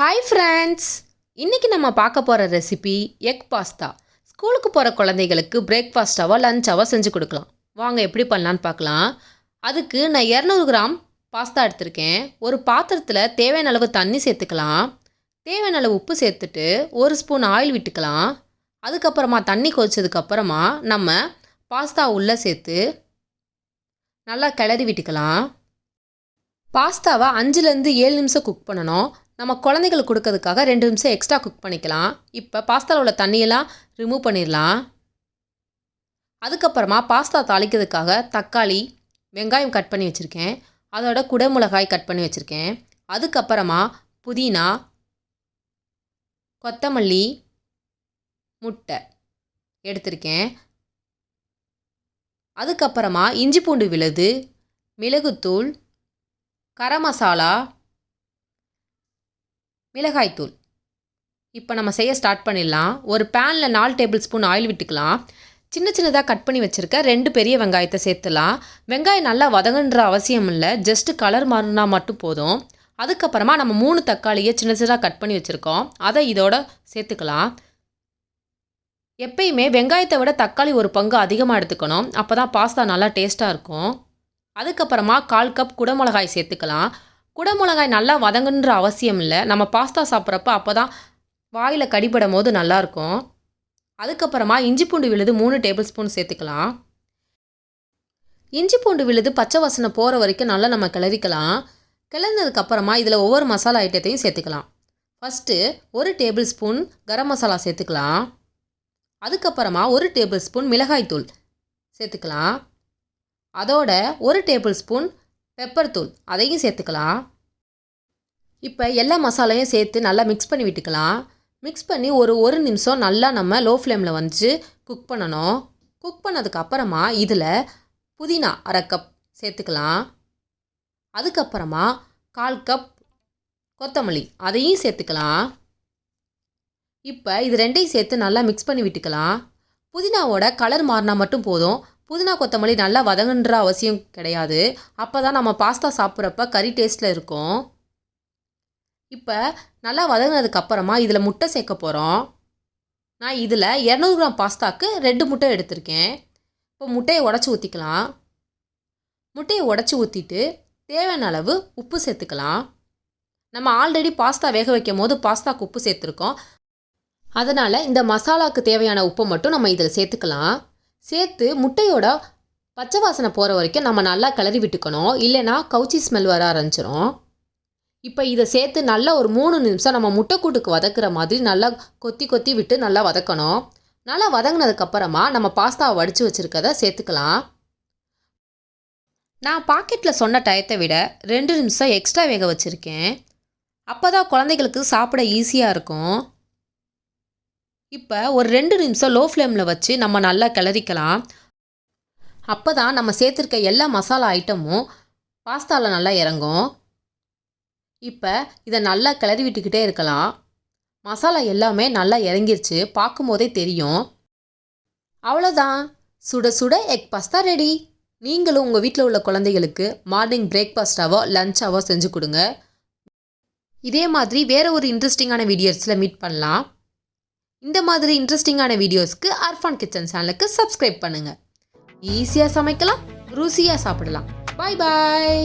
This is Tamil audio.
ஹாய் ஃப்ரெண்ட்ஸ், இன்றைக்கி நம்ம பார்க்க போகிற ரெசிபி எக் பாஸ்தா. ஸ்கூலுக்கு போகிற குழந்தைகளுக்கு பிரேக்ஃபாஸ்ட்டாவோ லஞ்சாவோ செஞ்சு கொடுக்கலாம். வாங்க எப்படி பண்ணலான்னு பார்க்கலாம். அதுக்கு நான் 200 கிராம் பாஸ்தா எடுத்திருக்கேன். ஒரு பாத்திரத்தில் தேவையான அளவு தண்ணி சேர்த்துக்கலாம். தேவையான அளவு உப்பு சேர்த்துட்டு 1 ஸ்பூன் ஆயில் விட்டுக்கலாம். அதுக்கப்புறமா தண்ணி கொதிச்சதுக்கப்புறமா நம்ம பாஸ்தா உள்ளே சேர்த்து நல்லா கிளறி விட்டுக்கலாம். பாஸ்தாவை 5லேருந்து 7 நிமிஷம் குக் பண்ணணும். நம்ம குழந்தைகளுக்கு கொடுக்கறதுக்காக 2 நிமிஷம் எக்ஸ்ட்ரா குக் பண்ணிக்கலாம். இப்போ பாஸ்தாவில் உள்ள தண்ணியெல்லாம் ரிமூவ் பண்ணிடலாம். அதுக்கப்புறமா பாஸ்தா தாளிக்கிறதுக்காக தக்காளி, வெங்காயம் கட் பண்ணி வச்சுருக்கேன். அதோட குடமிளகாய் கட் பண்ணி வச்சுருக்கேன். அதுக்கப்புறமா புதினா, கொத்தமல்லி, முட்டை எடுத்திருக்கேன். அதுக்கப்புறமா இஞ்சி பூண்டு விழுது, மிளகுத்தூள், கரம் மசாலா, மிளகாய்த்தூள். இப்போ நம்ம செய்ய ஸ்டார்ட் பண்ணிடலாம். ஒரு பேனில் 4 டேபிள் ஸ்பூன் ஆயில் விட்டுக்கலாம். சின்னதாக கட் பண்ணி வச்சுருக்க 2 பெரிய வெங்காயத்தை சேர்த்துலாம். வெங்காயம் நல்லா வதங்குன்ற அவசியம் இல்லை, ஜஸ்ட்டு கலர் மாறினா மட்டும் போதும். அதுக்கப்புறமா நம்ம 3 தக்காளியை சின்னதாக கட் பண்ணி வச்சுருக்கோம், அதை இதோட சேர்த்துக்கலாம். எப்பயுமே வெங்காயத்தை விட தக்காளி ஒரு பங்கு அதிகமாக எடுத்துக்கணும், அப்போ தான் பாஸ்தா நல்லா டேஸ்ட்டாக இருக்கும். அதுக்கப்புறமா 1/4 கப் குடமிளகாய் சேர்த்துக்கலாம். குடமிளகாய் நல்லா வதங்குன்ற அவசியம் இல்லை, நம்ம பாஸ்தா சாப்பிட்றப்ப அப்போ தான் வாயில் கடிபடும் போது நல்லாயிருக்கும். அதுக்கப்புறமா இஞ்சி பூண்டு விழுது 3 டேபிள் ஸ்பூன் சேர்த்துக்கலாம். இஞ்சி பூண்டு விழுது பச்சை வாசனை போகிற வரைக்கும் நல்லா நம்ம கிளறிக்கலாம். கிளறினதுக்கப்புறமா இதில் ஒவ்வொரு மசாலா ஐட்டத்தையும் சேர்த்துக்கலாம். First 1 table spoon garam masala சேர்த்துக்கலாம். அதுக்கப்புறமா 1 டேபிள் ஸ்பூன் மிளகாய்த்தூள் சேர்த்துக்கலாம். அதோட 1 டேபிள் ஸ்பூன் பெப்பர் தூள் அதையும் சேர்த்துக்கலாம். இப்போ எல்லா மசாலையும் சேர்த்து நல்லா மிக்ஸ் பண்ணி விட்டுக்கலாம். மிக்ஸ் பண்ணி ஒரு நிமிஷம் நல்லா நம்ம லோ ஃப்ளேமில் வந்து குக் பண்ணணும். குக் பண்ணதுக்கப்புறமா இதில் புதினா 1/2 கப் சேர்த்துக்கலாம். அதுக்கப்புறமா 1/4 கப் கொத்தமல்லி அதையும் சேர்த்துக்கலாம். இப்போ இது ரெண்டையும் சேர்த்து நல்லா மிக்ஸ் பண்ணி விட்டுக்கலாம். புதினாவோட கலர் மாறினா மட்டும் போதும். புதினா கொத்தமல்லி நல்லா வதங்குன்ற அவசியம் கிடையாது, அப்போ தான் நம்ம பாஸ்தா சாப்பிட்றப்ப கறி டேஸ்ட்டில் இருக்கும். இப்போ நல்லா வதங்கினதுக்கப்புறமா இதில் முட்டை சேர்க்க போகிறோம். நான் இதில் 200 கிராம் பாஸ்தாவுக்கு 2 முட்டை எடுத்திருக்கேன். இப்போ முட்டையை உடச்சி ஊற்றிக்கலாம். முட்டையை உடச்சி ஊற்றிட்டு தேவையான அளவு உப்பு சேர்த்துக்கலாம். நம்ம ஆல்ரெடி பாஸ்தா வேக வைக்கும் போது பாஸ்தாவுக்கு உப்பு சேர்த்துருக்கோம், அதனால் இந்த மசாலாவுக்கு தேவையான உப்பை மட்டும் நம்ம இதில் சேர்த்துக்கலாம். சேர்த்து முட்டையோட பச்சை வாசனை போகிற வரைக்கும் நம்ம நல்லா கிளறி விட்டுக்கணும், இல்லைனா கவுச்சி ஸ்மெல் வர ஆரம்பிச்சிடும். இப்போ இதை சேர்த்து நல்லா ஒரு 3 நிமிஷம் நம்ம முட்டைக்கூட்டுக்கு வதக்குற மாதிரி நல்லா கொத்தி விட்டு நல்லா வதக்கணும். நல்லா வதங்கினதுக்கப்புறமா நம்ம பாஸ்தாவை வடித்து வச்சுருக்கதை சேர்த்துக்கலாம். நான் பாக்கெட்டில் சொன்ன டயத்தை விட 2 நிமிஷம் எக்ஸ்ட்ரா வேக வச்சுருக்கேன், அப்போ தான் குழந்தைகளுக்கு சாப்பிட ஈஸியாக இருக்கும். இப்போ ஒரு 2 நிமிஷம் லோ ஃப்ளேமில் வச்சு நம்ம நல்லா கிளறிக்கலாம். அப்போ தான் நம்ம சேர்த்துருக்க எல்லா மசாலா ஐட்டமும் பாஸ்தாவில் நல்லா இறங்கும். இப்போ இதை நல்லா கிளறி விட்டுக்கிட்டே இருக்கலாம். மசாலா எல்லாமே நல்லா இறங்கிருச்சு, பார்க்கும்போதே தெரியும். அவ்வளோதான், சுட சுட எக் பாஸ்தா ரெடி. நீங்களும் உங்கள் வீட்டில் உள்ள குழந்தைகளுக்கு மார்னிங் பிரேக்ஃபாஸ்ட்டாவோ லஞ்சாவோ செஞ்சு கொடுங்க. இதே மாதிரி வேறு ஒரு இன்ட்ரெஸ்டிங்கான வீடியோஸில் மீட் பண்ணலாம். இந்த மாதிரி இன்ட்ரெஸ்டிங்கான வீடியோஸ்க்கு அர்ஃபான் கிச்சன் சேனலுக்கு சப்ஸ்கிரைப் பண்ணுங்கள். ஈஸியாக சமைக்கலாம், ருசியாக சாப்பிடலாம். பாய் பாய்.